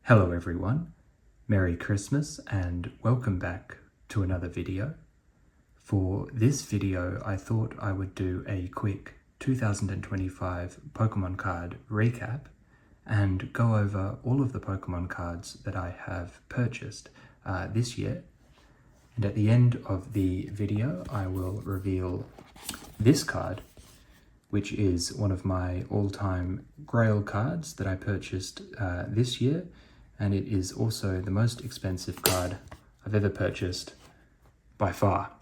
Hello everyone, Merry Christmas and welcome back to another video. For this video I thought I would do a quick 2025 Pokemon card recap and go over all of the Pokemon cards that I have purchased this year. And at the end of the video I will reveal this card, which is one of my all-time Grail cards that I purchased this year. And it is also the most expensive card I've ever purchased by far.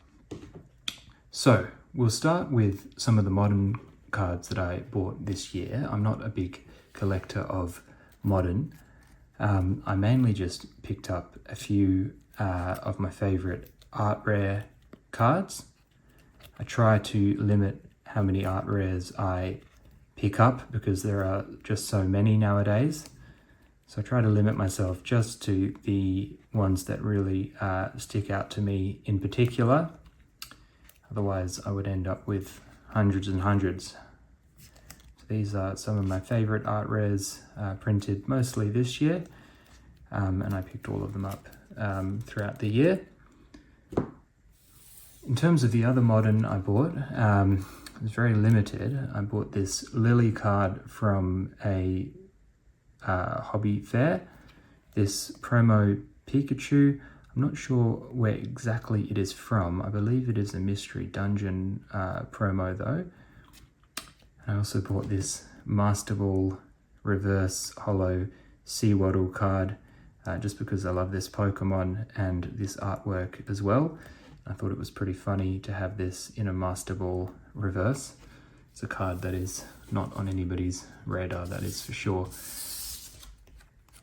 So we'll start with some of the modern cards that I bought this year. I'm not a big collector of modern. I mainly just picked up a few of my favorite art rare cards. I try to limit how many art rares I pick up because there are just so many nowadays. So I try to limit myself just to the ones that really stick out to me in particular. Otherwise, I would end up with hundreds and hundreds. So these are some of my favorite art rares printed mostly this year. And I picked all of them up throughout the year. In terms of the other modern I bought, it was very limited. I bought this Lily card from a hobby fair, this promo Pikachu. I'm not sure where exactly it is from. I believe it is a mystery dungeon promo though. I also bought this Master Ball reverse holo Seawaddle card just because I love this Pokemon and this artwork as well. I thought it was pretty funny to have this in a Master Ball reverse. It's a card that is not on anybody's radar, that is for sure.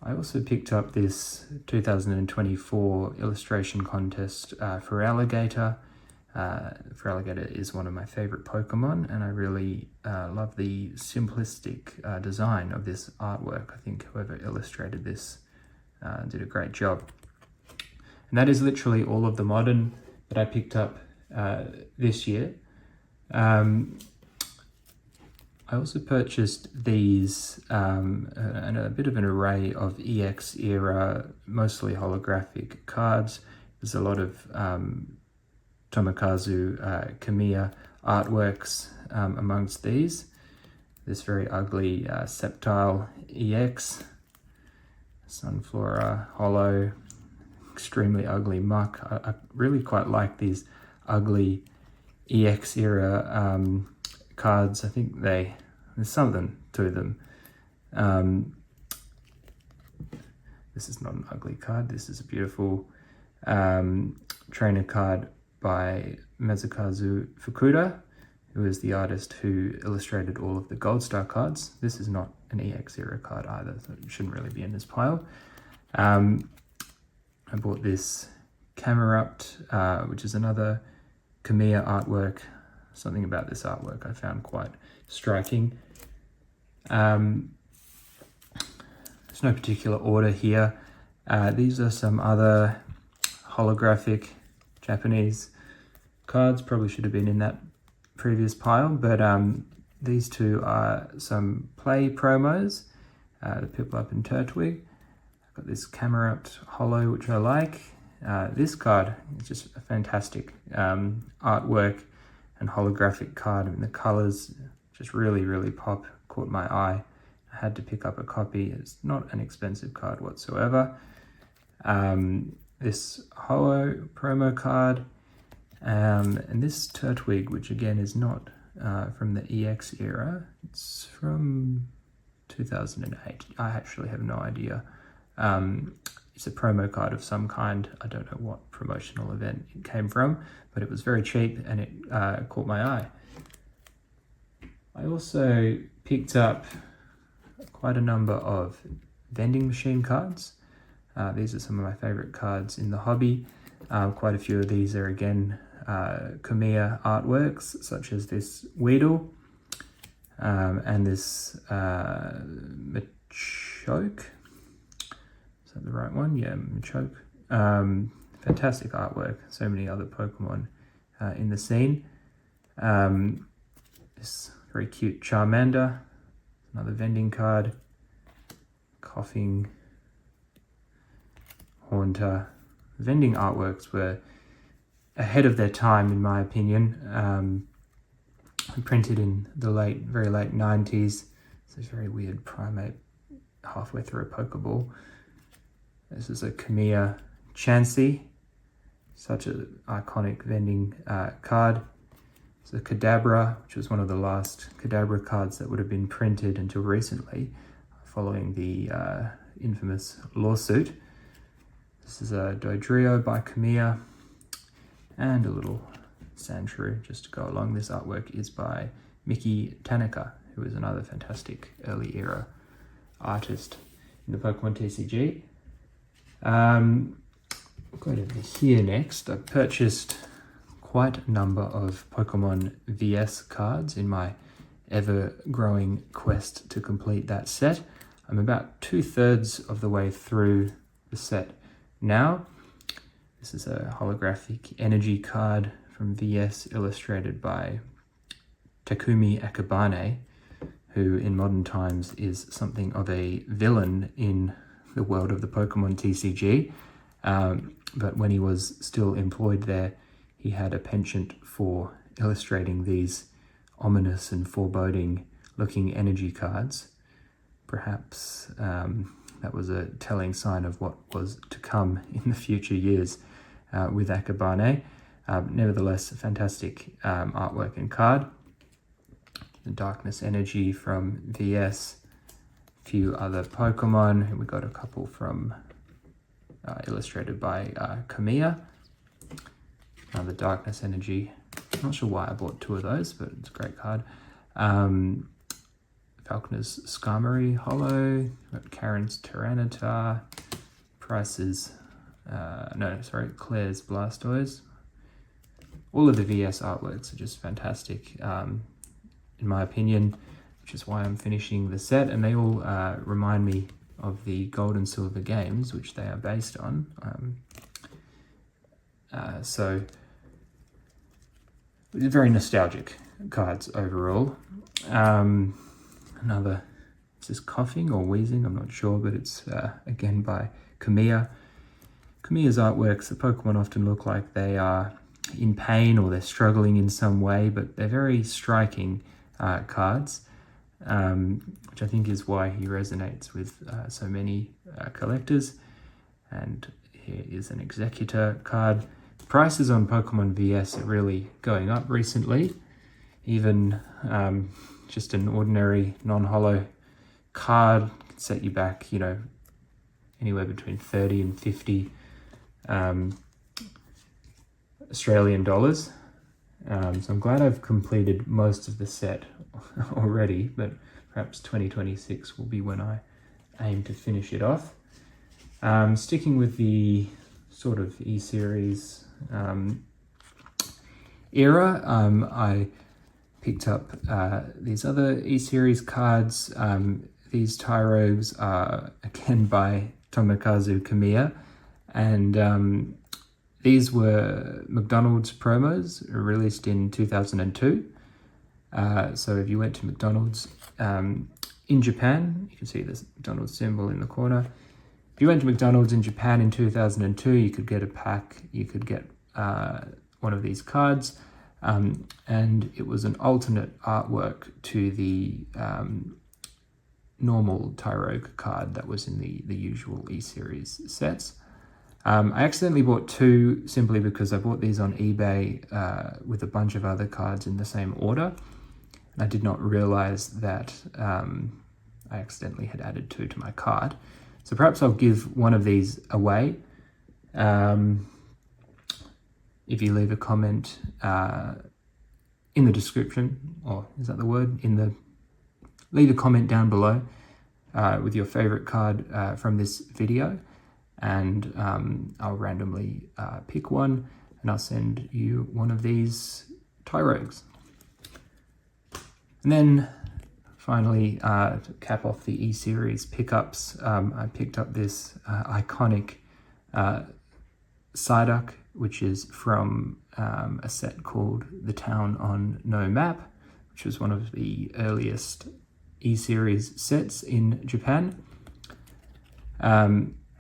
I also picked up this 2024 illustration contest for Alligator. Feraligatr is one of my favorite Pokemon, and I really love the simplistic design of this artwork. I think whoever illustrated this did a great job. And that is literally all of the modern that I picked up this year. I also purchased these and a bit of an array of EX era, mostly holographic cards. There's a lot of Tomokazu Kamiya artworks amongst these. This very ugly Sceptile EX, Sunflora Holo, extremely ugly Muck. I really quite like these ugly EX era cards. I think there's something to them. This is not an ugly card. This is a beautiful trainer card by Mezukazu Fukuda, who is the artist who illustrated all of the Gold Star cards. This is not an EX era card either, so it shouldn't really be in this pile. I bought this Camerupt, which is another Kamiya artwork. Something about this artwork I found quite striking. There's no particular order here. These are some other holographic Japanese cards. Probably should have been in that previous pile, but these two are some play promos. The Piplup and Turtwig. I've got this Camerupt Holo, which I like. This card is just a fantastic artwork and holographic card. I mean, the colors just really pop, caught my eye. I had to pick up a copy. It's not an expensive card whatsoever. This Holo promo card, and this Turtwig, which again is not from the EX era. It's from 2008. I actually have no idea. It's a promo card of some kind. I don't know what promotional event it came from, but it was very cheap and it caught my eye. I also picked up quite a number of vending machine cards. These are some of my favorite cards in the hobby. Quite a few of these are again Kamiya artworks, such as this Weedle and this Machoke. Is that the right one? Yeah, Machoke. Fantastic artwork. So many other Pokemon in the scene. This very cute Charmander. Another vending card. Coughing Haunter. Vending artworks were ahead of their time, in my opinion. Printed in the very late 90s. It's a very weird primate halfway through a Pokeball. This is a Kamiya Chansey, such an iconic vending card. It's a Kadabra, which was one of the last Kadabra cards that would have been printed until recently, following the infamous lawsuit. This is a Dodrio by Kamiya, and a little Sandshrew just to go along. This artwork is by Miki Tanaka, who is another fantastic early era artist in the Pokemon TCG. We'll go over here next. I purchased quite a number of Pokemon VS cards in my ever-growing quest to complete that set. I'm about 2/3 of the way through the set now. This is a holographic energy card from VS, illustrated by Takumi Akabane, who in modern times is something of a villain in the world of the Pokemon TCG. But when he was still employed there, he had a penchant for illustrating these ominous and foreboding looking energy cards. Perhaps that was a telling sign of what was to come in the future years with Akabane. Nevertheless, a fantastic artwork and card. The Darkness Energy from VS, a few other Pokemon. We got a couple from illustrated by Kamiya. The Darkness Energy. I'm not sure why I bought 2 of those, but it's a great card. Falconer's Skarmory Holo, Karen's Tyranitar, Price's, Claire's Blastoise. All of the VS artworks are just fantastic, in my opinion, which is why I'm finishing the set, and they all remind me of the Gold and Silver games, which they are based on. So, very nostalgic cards overall. Another, is this coughing or wheezing? I'm not sure, but it's again by Kamiya. Kamiya's artworks, the Pokemon often look like they are in pain or they're struggling in some way, but they're very striking cards, which I think is why he resonates with so many collectors. And here is an Executor card. Prices on Pokemon VS are really going up recently. Even just an ordinary non-holo card can set you back, anywhere between 30 and 50 Australian dollars. So I'm glad I've completed most of the set already, but perhaps 2026 will be when I aim to finish it off. Sticking with the sort of E-Series era, I picked up these other E-Series cards. These Tyrogues are again by Tomokazu Kamiya, and these were McDonald's promos released in 2002. So if you went to McDonald's in Japan, you can see this McDonald's symbol in the corner. If you went to McDonald's in Japan in 2002, you could get a pack, you could get one of these cards, and it was an alternate artwork to the normal Tyrogue card that was in the usual E-Series sets. I accidentally bought 2 simply because I bought these on eBay with a bunch of other cards in the same order. And I did not realize that I accidentally had added 2 to my cart. So perhaps I'll give one of these away. If you leave a comment in the description, or is that the word? Leave a comment down below with your favorite card from this video, and I'll randomly pick one, and I'll send you one of these Tyrogues. And then finally, to cap off the E-Series pickups, I picked up this iconic Psyduck, which is from a set called The Town on No Map, which was one of the earliest E-Series sets in Japan.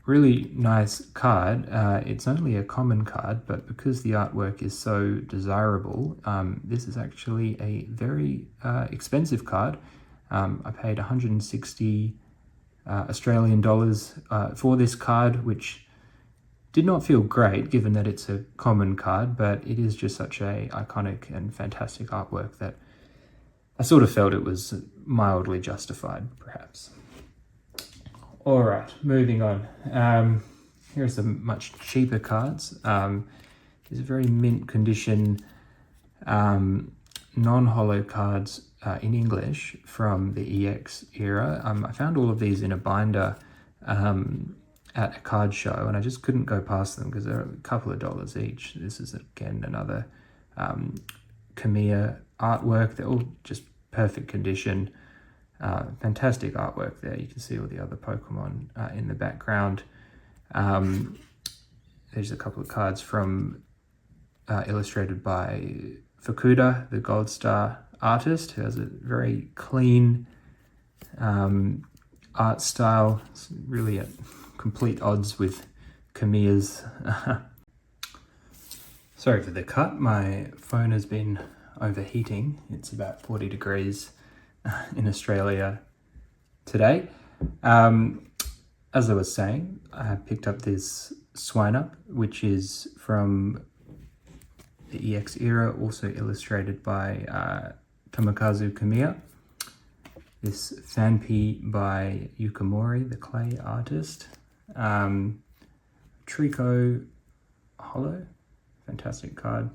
really nice card. It's only a common card, but because the artwork is so desirable, this is actually a very expensive card. I paid 160 Australian dollars for this card, which did not feel great given that it's a common card, but it is just such a iconic and fantastic artwork that I sort of felt it was mildly justified, perhaps. All right, moving on. Here are some much cheaper cards. These are very mint condition, non-holo cards in English from the EX era. I found all of these in a binder at a card show, and I just couldn't go past them because they're a couple of dollars each. This is again another Kamiya artwork. They're all just perfect condition. Fantastic artwork there. You can see all the other Pokemon in the background. There's a couple of cards from illustrated by Fukuda, the Gold Star artist, who has a very clean art style. It's really at complete odds with Kamiya's. Sorry for the cut. My phone has been overheating. It's about 40 degrees in Australia today. As I was saying, I picked up this Swinub, which is from the EX era, also illustrated by Tomokazu Kamiya. This Fanpy by Yukamori, the clay artist. Trico Holo, fantastic card.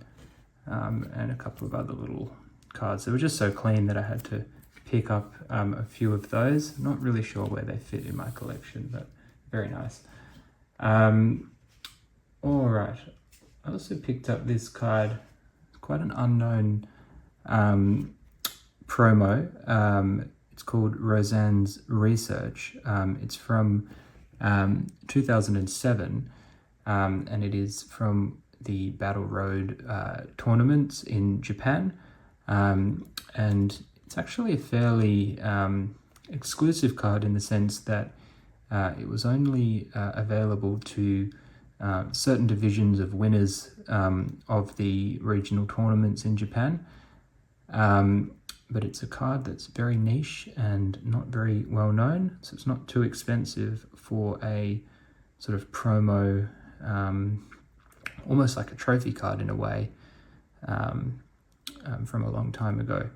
And a couple of other little cards. They were just so clean that I had to pick up a few of those. Not really sure where they fit in my collection, but very nice. All right, I also picked up this card, quite an unknown promo. It's called Roseanne's Research. It's from 2007, and it is from the Battle Road tournaments in Japan. And it's actually a fairly exclusive card in the sense that it was only available to certain divisions of winners of the regional tournaments in Japan. But it's a card that's very niche and not very well known, so it's not too expensive for a sort of promo, almost like a trophy card in a way, from a long time ago.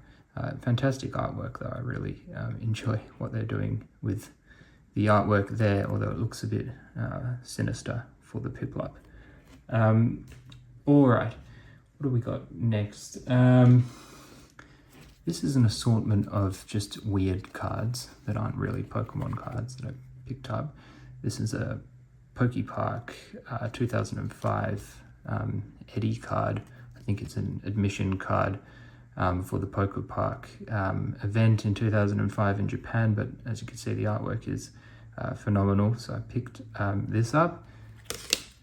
Fantastic artwork though. I really enjoy what they're doing with the artwork there, although it looks a bit sinister for the Piplup. All right, what do we got next? This is an assortment of just weird cards that aren't really Pokemon cards that I picked up. This is a Pokepark 2005 Eddie card. I think it's an admission card for the Pokepark event in 2005 in Japan, but as you can see, the artwork is phenomenal, so I picked this up.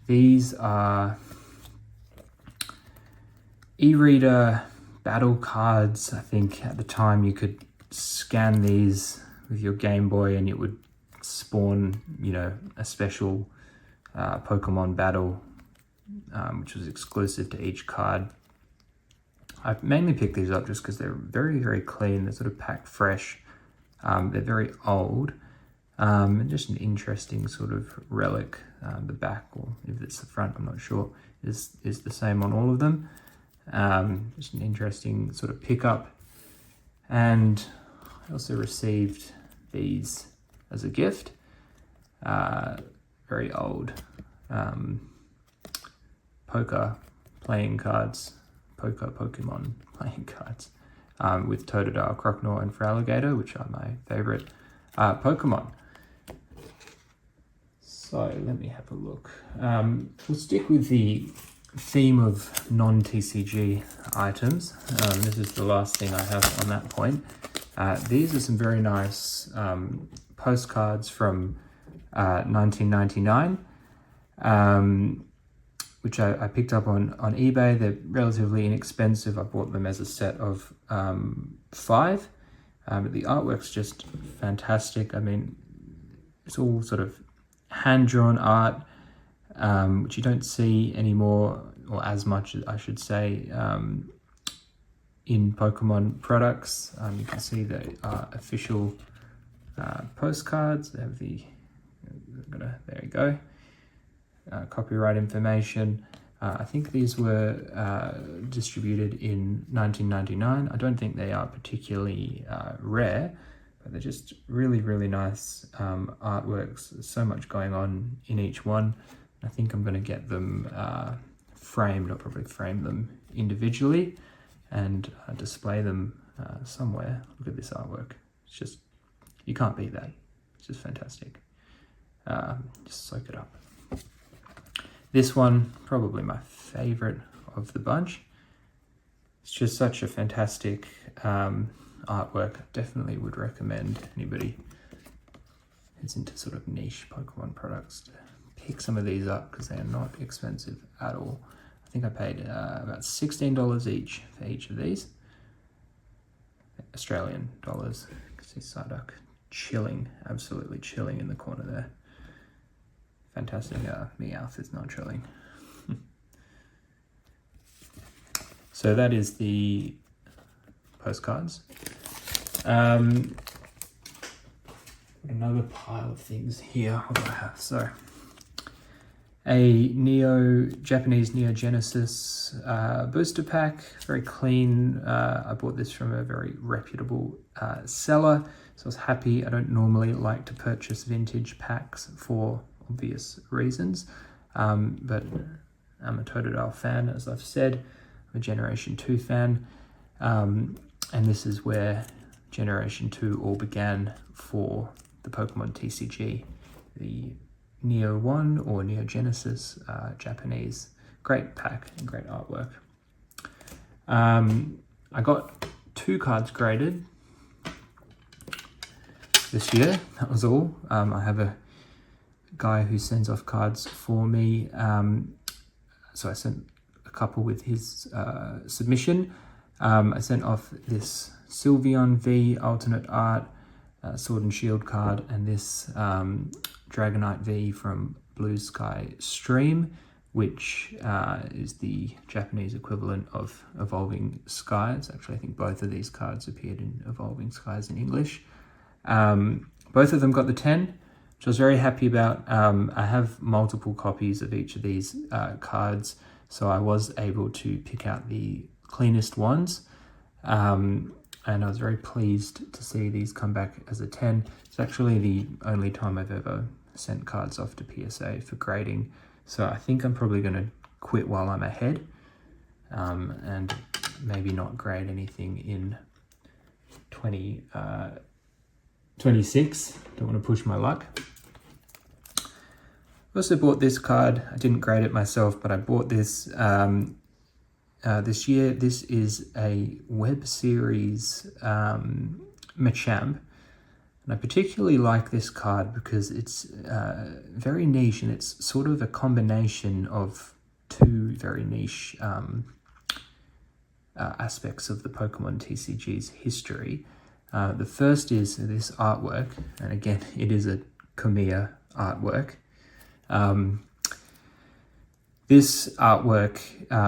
These are e-reader battle cards. I think at the time you could scan these with your Game Boy and it would spawn, you know, a special Pokemon battle, which was exclusive to each card. I mainly picked these up just because they're very, very clean. They're sort of packed fresh. They're very old. And just an interesting sort of relic. The back, or if it's the front, I'm not sure, is the same on all of them. Just an interesting sort of pickup. And I also received these as a gift. Very old poker playing cards, Pokemon playing cards, with Totodile, Croconaw, and Feraligatr, which are my favorite Pokemon. So let me have a look. We'll stick with the theme of non-TCG items. This is the last thing I have on that point. These are some very nice postcards from 1999, which I picked up on eBay. They're relatively inexpensive. I bought them as a set of 5. But the artwork's just fantastic. I mean, it's all sort of hand-drawn art, which you don't see anymore, or as much, I should say, in Pokemon products. You can see the official postcards. They have there you go, copyright information. I think these were distributed in 1999. I don't think they are particularly rare, but they're just really, really nice artworks. There's so much going on in each one. I think I'm going to get them framed. I'll probably frame them individually and display them somewhere. Look at this artwork. It's just, you can't beat that. It's just fantastic. Just soak it up. This one, probably my favorite of the bunch. It's just such a fantastic artwork. Definitely would recommend anybody who's into sort of niche Pokemon products to pick some of these up, because they are not expensive at all. I think I paid about $16 each for each of these. Australian dollars. You can see Psyduck chilling, absolutely chilling in the corner there. Fantastic. Meowth is not chilling. So that is the postcards. Another pile of things here. What do I have? So a Japanese Neo Genesis booster pack, very clean. I bought this from a very reputable seller, so I was happy. I don't normally like to purchase vintage packs for obvious reasons, but I'm a Totodile fan, as I've said. I'm a Generation 2 fan, and this is where Generation 2 all began for the Pokemon TCG. The Neo 1 or Neo Genesis Japanese. Great pack and great artwork. I got 2 cards graded this year. That was all. I have a guy who sends off cards for me, so I sent a couple with his submission. I sent off this Sylveon V alternate art Sword and Shield card, and this Dragonite V from Blue Sky Stream, which is the Japanese equivalent of Evolving Skies. Actually, I think both of these cards appeared in Evolving Skies in English. Both of them got the 10, which I was very happy about. I have multiple copies of each of these cards, so I was able to pick out the cleanest ones. And I was very pleased to see these come back as a 10. It's actually the only time I've ever sent cards off to PSA for grading. So I think I'm probably going to quit while I'm ahead, and maybe not grade anything in 2026. Don't want to push my luck. I also bought this card. I didn't grade it myself, but I bought this this year. This is a web series Machamp. And I particularly like this card because it's very niche, and it's sort of a combination of 2 very niche aspects of the Pokemon TCG's history. The first is this artwork, and again, it is a Kamiya artwork. This artwork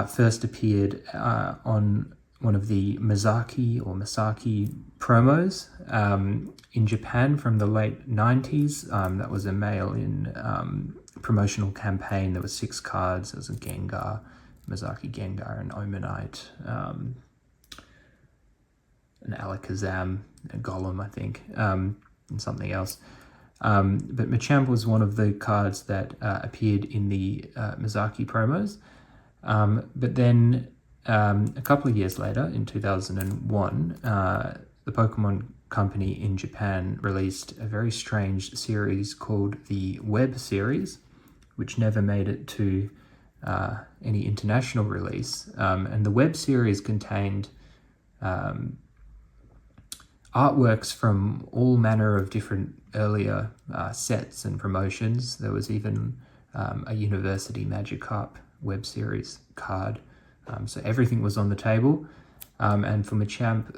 first appeared on one of the Masaki promos in Japan from the late 90s. That was a mail-in promotional campaign. There were 6 cards. There was a Gengar, Masaki Gengar, an Omanite, an Alakazam, a Golem, I think, and something else. But Machamp was one of the cards that appeared in the Masaki promos. But then a couple of years later, in 2001, the Pokemon Company in Japan released a very strange series called the Web series, which never made it to any international release. And the Web series contained artworks from all manner of different earlier sets and promotions. There was even a University Magikarp web series card. So everything was on the table. And for Machamp,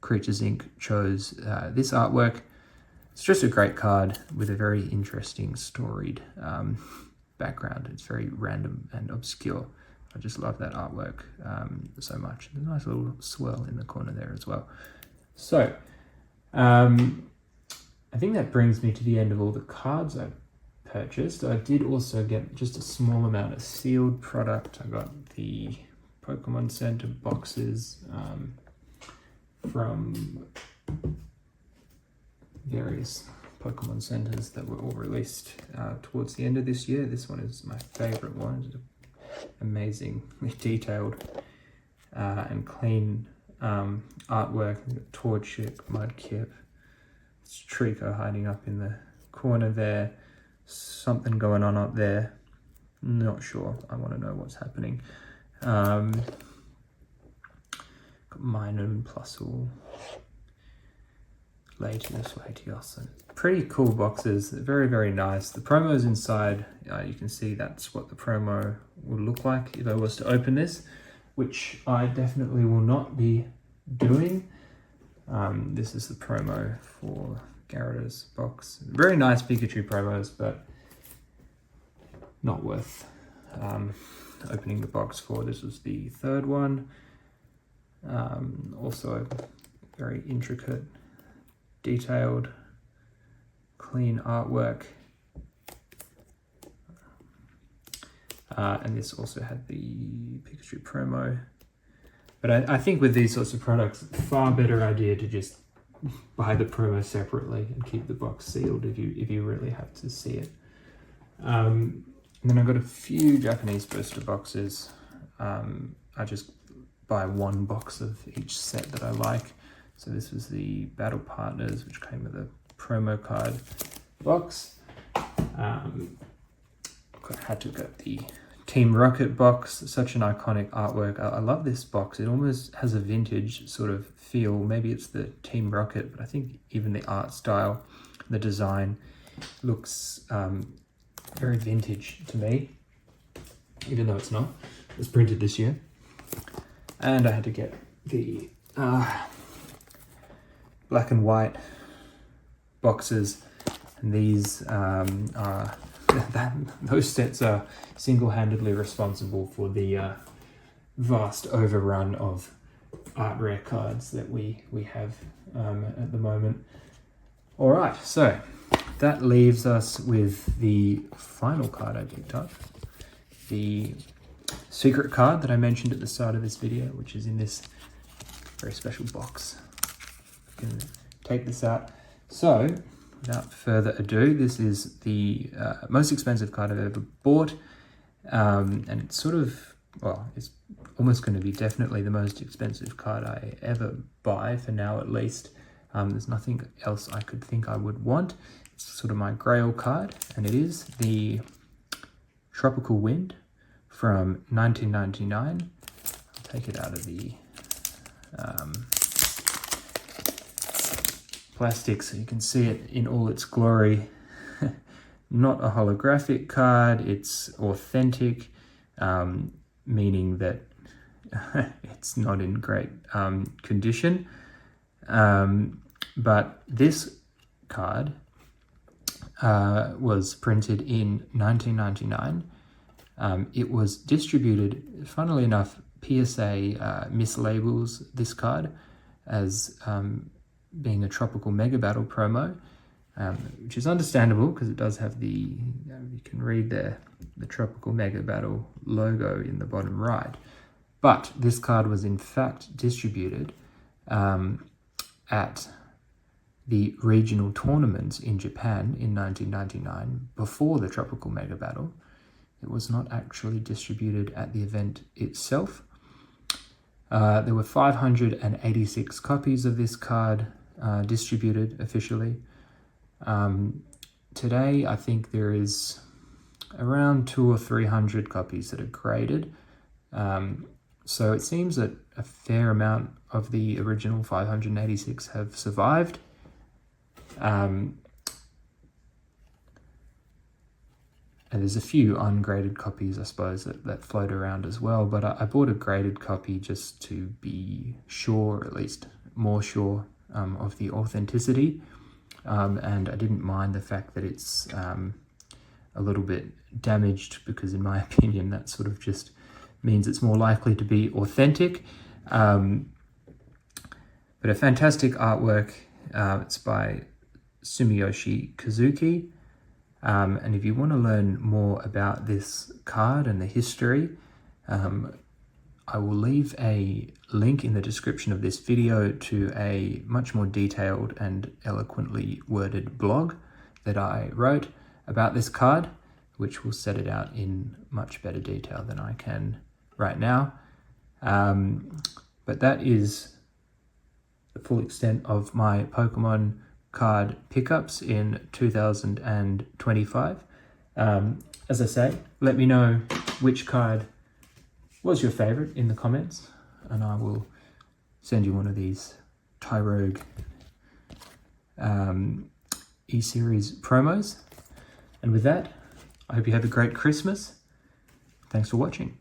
Creatures Inc. chose this artwork. It's just a great card with a very interesting storied background. It's very random and obscure. I just love that artwork so much. There's a nice little swirl in the corner there as well. So, I think that brings me to the end of all the cards I purchased. I did also get just a small amount of sealed product. I got the Pokémon Center boxes from various Pokemon centers that were all released towards the end of this year. This one is my favorite one. It's amazingly detailed and clean artwork. Torchic, Mudkip, it's Trico hiding up in the corner there. Something going on up there. Not sure. I want to know what's happening. Got Minun, Plusle, Latios. Pretty cool boxes. Very, very nice. The promos inside, you can see that's what the promo would look like if I was to open this, which I definitely will not be doing. This is the promo for Gyarados box. Very nice Pikachu promos, but not worth opening the box for. This was the third one. Also very intricate, detailed, clean artwork. And this also had the Pikachu promo. But I think with these sorts of products, far better idea to just buy the promo separately and keep the box sealed if you really have to see it. And then I got a few Japanese booster boxes. I just buy one box of each set that I like. So this was the Battle Partners, which came with a promo card box. I had to get the Team Rocket box, such an iconic artwork. I love this box. It almost has a vintage sort of feel. Maybe it's the Team Rocket, but I think even the art style, the design looks very vintage to me, even though it's not. It was printed this year. And I had to get the black and white boxes, and these are those sets are single-handedly responsible for the vast overrun of art rare cards that we have at the moment. All right, so that leaves us with the final card I picked up, the secret card that I mentioned at the start of this video, which is in this very special box. You can take this out. So, without further ado, this is the most expensive card I've ever bought. And it's sort of, well, it's almost going to be definitely the most expensive card I ever buy, for now at least. There's nothing else I could think I would want. It's sort of my grail card, and it is the Tropical Wind from 1999. I'll take it out of the plastic so you can see it in all its glory. Not a holographic card, it's authentic, meaning that it's not in great condition. But this card was printed in 1999. It was distributed, funnily enough, PSA mislabels this card as being a Tropical Mega Battle promo, which is understandable because it does have the, you can read there, the Tropical Mega Battle logo in the bottom right. But this card was in fact distributed at the regional tournaments in Japan in 1999 before the Tropical Mega Battle. It was not actually distributed at the event itself. There were 586 copies of this card distributed officially. Today, I think there is around 200 or 300 copies that are graded. So it seems that a fair amount of the original 586 have survived. And there's a few ungraded copies, I suppose, that float around as well. But I bought a graded copy just to be sure, at least more sure, of the authenticity. and I didn't mind the fact that it's a little bit damaged, because in my opinion that sort of just means it's more likely to be authentic. But a fantastic artwork. It's by Sumiyoshi Kazuki. And if you want to learn more about this card and the history, I will leave a link in the description of this video to a much more detailed and eloquently worded blog that I wrote about this card, which will set it out in much better detail than I can right now. But that is the full extent of my Pokemon card pickups in 2025. As I say, let me know which card was your favorite in the comments, and I will send you one of these Tyrogue E-Series promos. And with that, I hope you have a great Christmas. Thanks for watching.